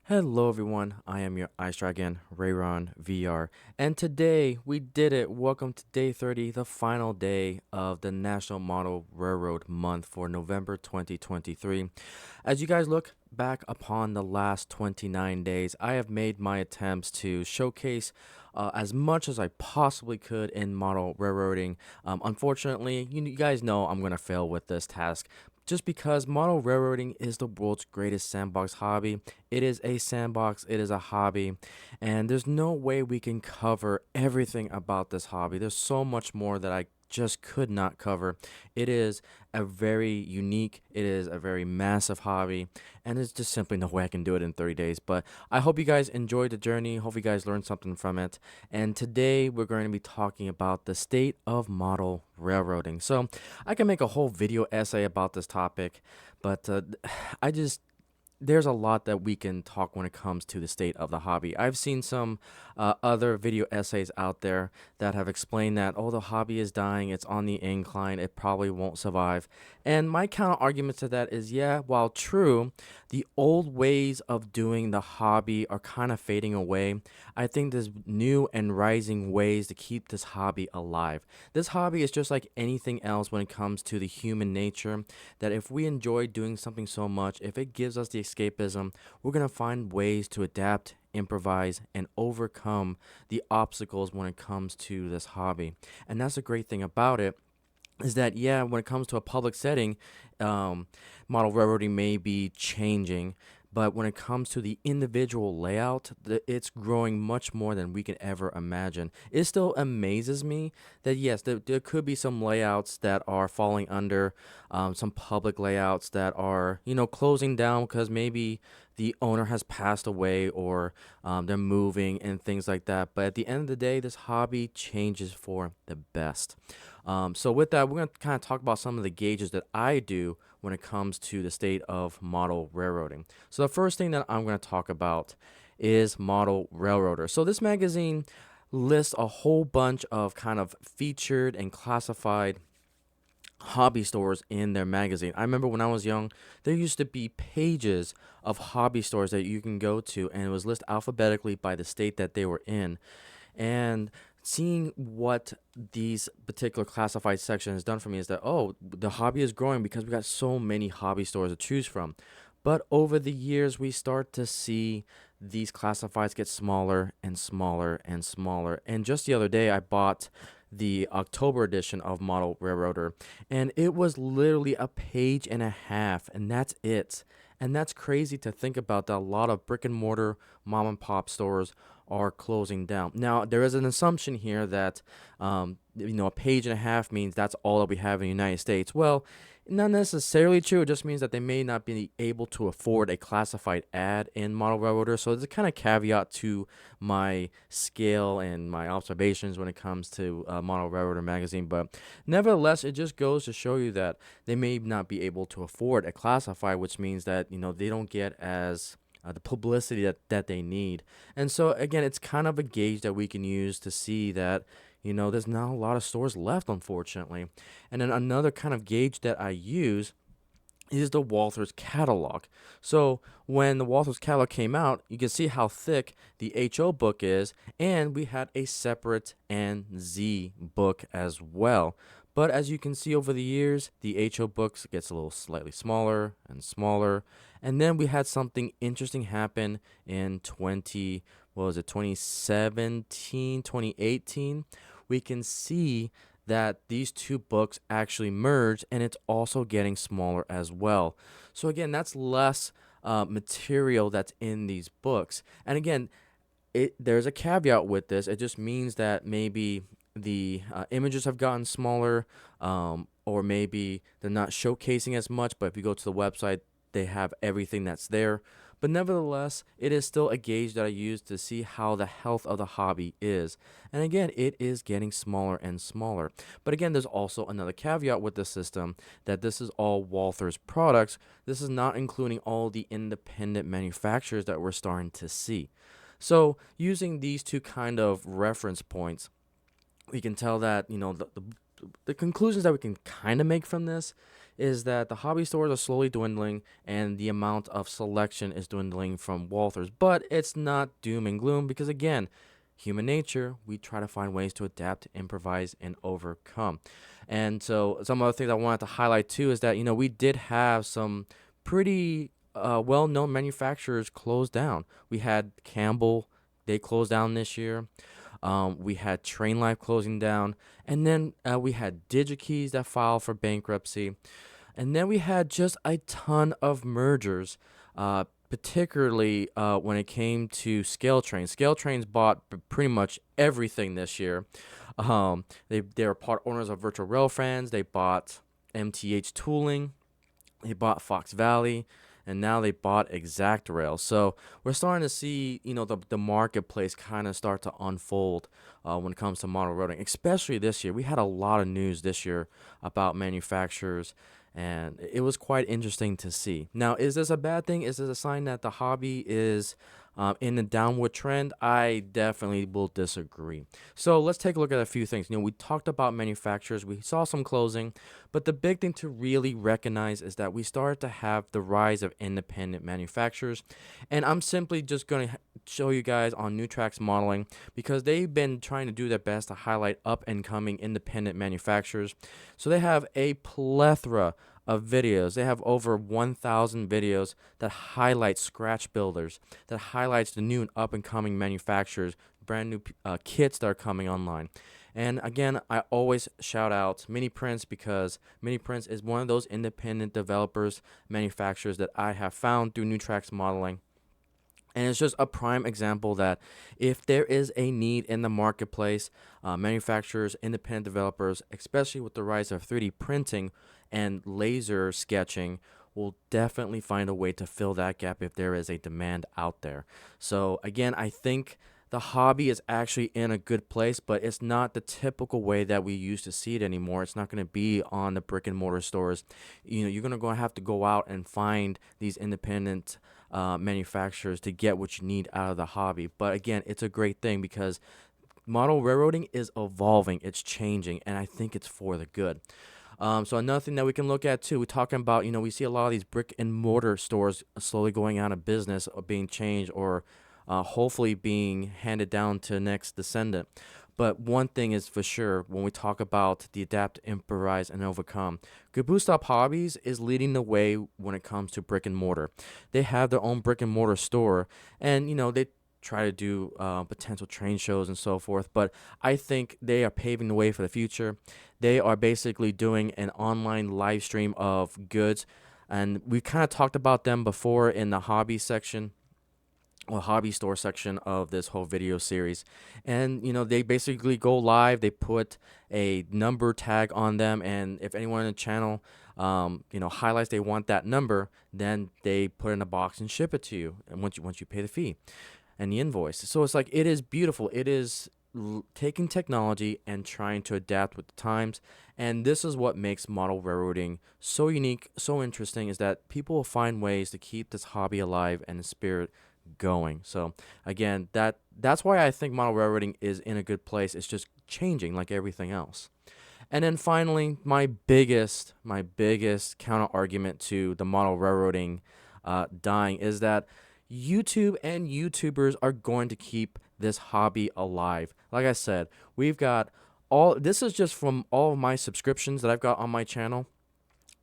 Hello everyone, I am your Ice Dragon, Rayron VR, and today we did it. Welcome to day 30, the final day of the National Model Railroad Month for November 2023. As you guys look back upon the last 29 days, I have made my attempts to showcase as much as I possibly could in model railroading. Unfortunately, you guys know I'm going to fail with this task just because model railroading is the world's greatest sandbox hobby. It is a sandbox, it is a hobby, and there's no way we can cover everything about this hobby. There's so much more that I just could not cover. It is a very unique, it is a very massive hobby, and there's just simply no way I can do it in 30 days. But I hope you guys enjoyed the journey. Hope you guys learned something from it. And today we're going to be talking about the state of model railroading. So I can make a whole video essay about this topic, but I just there's a lot that we can talk when it comes to the state of the hobby. I've seen some other video essays out there that have explained that, oh, the hobby is dying, it's on the incline, it probably won't survive. And my counter argument to that is, yeah, while true, the old ways of doing the hobby are kind of fading away. I think there's new and rising ways to keep this hobby alive. This hobby is just like anything else when it comes to the human nature, that if we enjoy doing something so much, if it gives us the escapism, we're going to find ways to adapt, improvise, and overcome the obstacles when it comes to this hobby. And that's the great thing about it is that, yeah, when it comes to a public setting, um, model railroading may be changing, but when it comes to the individual layout, it's growing much more than we can ever imagine. It still amazes me that, yes, there could be some layouts that are falling under some public layouts that are, closing down because maybe the owner has passed away or they're moving and things like that. But at the end of the day, this hobby changes for the best. So with that, we're going to kind of talk about some of the gauges that I do when it comes to the state of model railroading. So the first thing that I'm going to talk about is Model Railroader. So this magazine lists a whole bunch of kind of featured and classified hobby stores in their magazine. I remember when I was young, there used to be pages of hobby stores that you can go to, and it was listed alphabetically by the state that they were in. And seeing what these particular classified section has done for me is that, oh, the hobby is growing because we got so many hobby stores to choose from. But over the years, we start to see these classifieds get smaller and smaller and smaller. And just the other day, I bought the October edition of Model Railroader, and it was literally a page and a half, and that's it. And that's crazy to think about, that a lot of brick and mortar mom and pop stores are closing down. Now, there is an assumption here that, a page and a half means that's all that we have in the United States. Well, not necessarily true. It just means that they may not be able to afford a classified ad in Model Railroader. So there's a kind of caveat to my scale and my observations when it comes to Model Railroader magazine. But nevertheless, it just goes to show you that they may not be able to afford a classified, which means that, they don't get as the publicity that they need. And so, again, it's kind of a gauge that we can use to see that, there's not a lot of stores left, unfortunately. And then another kind of gauge that I use is the Walthers catalog. So when the Walthers catalog came out, you can see how thick the HO book is, and we had a separate NZ book as well. But as you can see over the years, the HO books gets a little slightly smaller and smaller. And then we had something interesting happen in 2017, 2018. We can see that these two books actually merged, and it's also getting smaller as well. So again, that's less material that's in these books. And again, there's a caveat with this. It just means that maybe the images have gotten smaller, or maybe they're not showcasing as much. But if you go to the website, they have everything that's there. But nevertheless, it is still a gauge that I use to see how the health of the hobby is. And again, it is getting smaller and smaller. But again, there's also another caveat with this system, that this is all Walthers products. This is not including all the independent manufacturers that we're starting to see. So using these two kind of reference points, we can tell that, the conclusions that we can kind of make from this is that the hobby stores are slowly dwindling and the amount of selection is dwindling from Walthers. But it's not doom and gloom because, again, human nature, we try to find ways to adapt, improvise, and overcome. And so, some other things I wanted to highlight too is that, we did have some pretty well known manufacturers close down. We had Campbell, they closed down this year. We had Train Life closing down, and then we had DigiKeys that filed for bankruptcy, and then we had just a ton of mergers, particularly when it came to Scale Train. Scale Train's bought pretty much everything this year. They were part owners of Virtual Railfans. They bought MTH Tooling. They bought Fox Valley, and now they bought ExactRail. So we're starting to see, the marketplace kind of start to unfold when it comes to model railroading, especially this year. We had a lot of news this year about manufacturers, and it was quite interesting to see. Now, is this a bad thing? Is this a sign that the hobby is in a downward trend? I definitely will disagree. So let's take a look at a few things. We talked about manufacturers, we saw some closing, but the big thing to really recognize is that we started to have the rise of independent manufacturers. And I'm simply just going to show you guys on New Tracks Modeling because they've been trying to do their best to highlight up and coming independent manufacturers. So they have a plethora of videos. They have over 1,000 videos that highlight scratch builders, that highlights the new and up and coming manufacturers, brand new kits that are coming online. And again, I always shout out Mini Prints because Mini Prints is one of those independent developers, manufacturers that I have found through New Tracks Modeling. And it's just a prime example that if there is a need in the marketplace, manufacturers, independent developers, especially with the rise of 3D printing and laser sketching, will definitely find a way to fill that gap if there is a demand out there. So again, I think the hobby is actually in a good place, but it's not the typical way that we used to see it anymore. It's not going to be on the brick and mortar stores. You're going to have to go out and find these independent manufacturers to get what you need out of the hobby. But again, it's a great thing because model railroading is evolving, it's changing, and I think it's for the good. So another thing that we can look at too, we're talking about, we see a lot of these brick and mortar stores slowly going out of business or being changed or hopefully being handed down to next descendant. But one thing is for sure, when we talk about the adapt, improvise, and overcome, Good Stop Hobbies is leading the way when it comes to brick and mortar. They have their own brick and mortar store, and they try to do potential train shows and so forth. But I think they are paving the way for the future. They are basically doing an online live stream of goods, and we kind of talked about them before in the hobby section or hobby store section of this whole video series. And they basically go live, they put a number tag on them, and if anyone in the channel highlights they want that number, then they put it in a box and ship it to you, and once you pay the fee and the invoice. So it's like, it is beautiful. It is taking technology and trying to adapt with the times. And this is what makes model railroading so unique, so interesting, is that people will find ways to keep this hobby alive and the spirit going. So again, that's why I think model railroading is in a good place. It's just changing like everything else. And then finally, my biggest counter argument to the model railroading dying is that YouTube and YouTubers are going to keep this hobby alive. Like I said, we've got this is just from all of my subscriptions that I've got on my channel.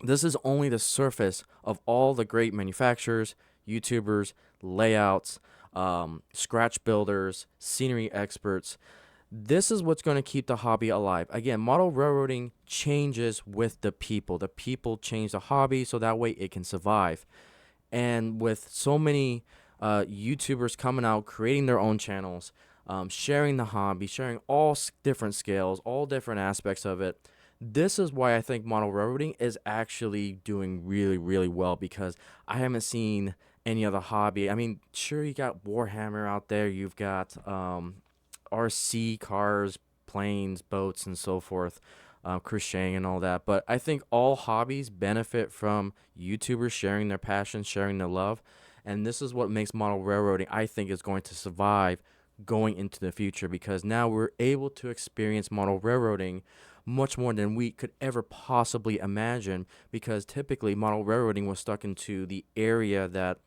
This is only the surface of all the great manufacturers, YouTubers, layouts, scratch builders, scenery experts. This is what's going to keep the hobby alive. Again, model railroading changes with the people. The people change the hobby so that way it can survive. And with so many YouTubers coming out, creating their own channels, sharing the hobby, sharing all different scales, all different aspects of it, this is why I think model railroading is actually doing really, really well, because I haven't seen any other hobby. I mean, sure, you got Warhammer out there, you've got RC cars, planes, boats, and so forth, crocheting and all that. But I think all hobbies benefit from YouTubers sharing their passion, sharing their love. And this is what makes model railroading, I think, is going to survive going into the future, because now we're able to experience model railroading much more than we could ever possibly imagine, because typically model railroading was stuck into the area that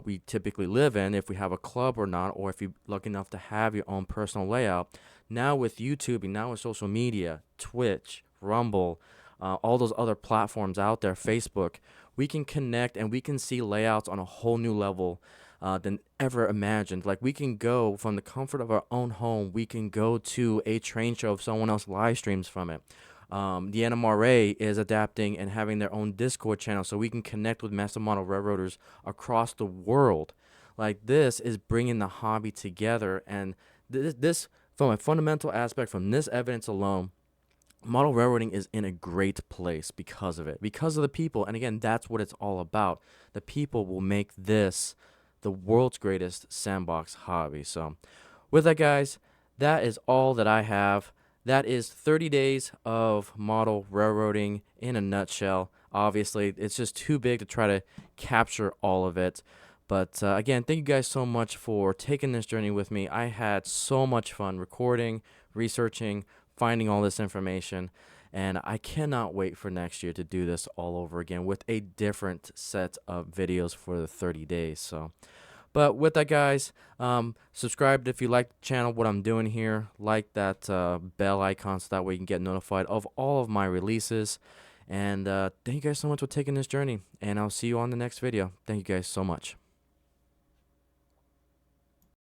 we typically live in, if we have a club or not, or if you're lucky enough to have your own personal layout. Now with YouTube and now with social media, Twitch, Rumble, all those other platforms out there, Facebook, we can connect and we can see layouts on a whole new level than ever imagined. Like, we can go from the comfort of our own home, we can go to a train show if someone else live streams from it. The NMRA is adapting and having their own Discord channel so we can connect with master model railroaders across the world. Like, this is bringing the hobby together, and this from a fundamental aspect, from this evidence alone, model railroading is in a great place because of it, because of the people. And again, that's what it's all about. The people will make this the world's greatest sandbox hobby. So, with that, guys, that is all that I have. That is 30 days of model railroading in a nutshell. Obviously, it's just too big to try to capture all of it. But again, thank you guys so much for taking this journey with me. I had so much fun recording, researching, finding all this information, and I cannot wait for next year to do this all over again with a different set of videos for the 30 days. So, but with that, guys, subscribe if you like the channel, what I'm doing here. Like that bell icon so that way you can get notified of all of my releases. And thank you guys so much for taking this journey, and I'll see you on the next video. Thank you guys so much.